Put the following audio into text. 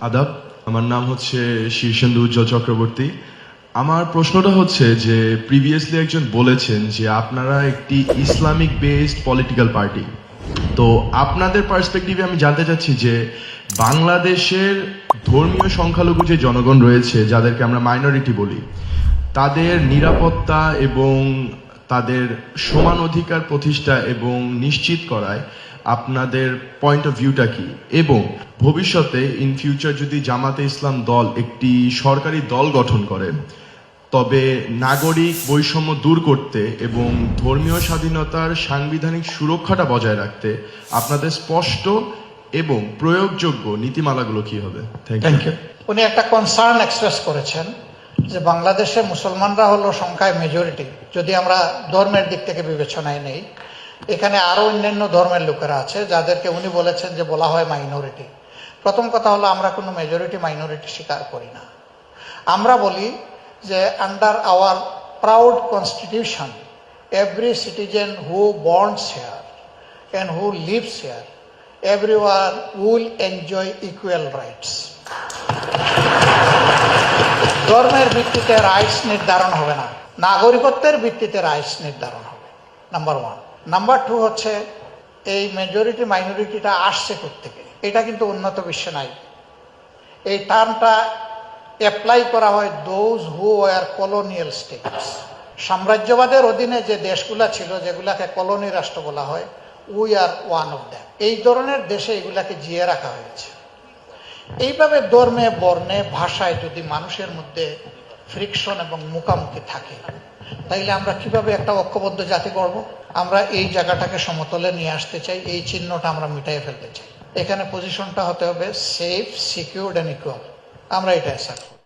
আদাব, আমার নাম হচ্ছে শীর্ষেন্দু উজ্জ্বল চক্রবর্তী। আমার প্রশ্নটা হচ্ছে যে প্রিভিয়াসলি একজন বলেছেন যে আপনারা একটি ইসলামিক বেসড পলিটিক্যাল পার্টি। তো আপনাদের পার্সপেক্টিভে আমি জানতে চাচ্ছি যে বাংলাদেশের ধর্মীয় সংখ্যালঘু যে জনগণ রয়েছে, যাদেরকে আমরা মাইনরিটি বলি, তাদের নিরাপত্তা এবং তাদের সমান অধিকার প্রতিষ্ঠা এবং নিশ্চিত করায় আপনাদের পয়েন্ট অফ ভিউটা কি, এবং ভবিষ্যতে ইন ফিউচার যদি জামাতে ইসলাম দল একটি সরকারি দল গঠন করে, তবে নাগরিক বৈষম্য দূর করতে এবং ধর্মীয় স্বাধীনতার সাংবিধানিক সুরক্ষাটা বজায় রাখতে আপনাদের স্পষ্ট এবং প্রয়োগযোগ্য নীতিমালাগুলো কি হবে? Thank you. উনি একটা কনসার্ন এক্সপ্রেস করেছেন যে বাংলাদেশে মুসলমানরা হলো সংখ্যায় মেজরিটি, যদি আমরা ধর্মের দিক থেকে বিবেচনায় নেই। এখানে আরো অন্যান্য ধর্মের লোকেরা আছে যাদেরকে উনি বলেছেন যে বলা হয় মাইনরিটি। প্রথম কথা হলো, আমরা কোনো মেজরিটি মাইনরিটি স্বীকার করি না। আমরা বলি যে under our proud constitution every citizen who borns here and who lives here, everyone will enjoy equal rights. ধর্মের ভিত্তিতে রাইটস নির্ধারণ হবে না, নাগরিকত্বের ভিত্তিতে রাইটস নির্ধারণ হবে, নাম্বার ওয়ান। নাম্বার টু হচ্ছে, এই মেজরিটি মাইনরিটিটা আসছে কোত্থেকে? এটা কিন্তু উন্নত বিশ্বে নাই। এই টার্মটা অ্যাপ্লাই করা হয় those who are colonial states. সাম্রাজ্যবাদের অধীনে যে দেশগুলা ছিল, যেগুলাকে কলোনি রাষ্ট্র বলা হয়, we are one of them. এই ধরনের দেশে এগুলাকে জিয়ে রাখা হয়েছে। এইভাবে ধর্মে, বর্ণে, ভাষায় যদি মানুষের মধ্যে ফ্রিকশন এবং মুখামুখি থাকে, তাইলে আমরা কিভাবে একটা ঐক্যবদ্ধ জাতি করব? আমরা এই জায়গাটাকে সমতলে নিয়ে আসতে চাই, এই চিহ্নটা আমরা মিটাই ফেলতে চাই। এখানে পজিশনটা হতে হবে সেফ, সিকিউরড অ্যান্ড ইকুয়াল। আমরা এটা অ্যাসার্ট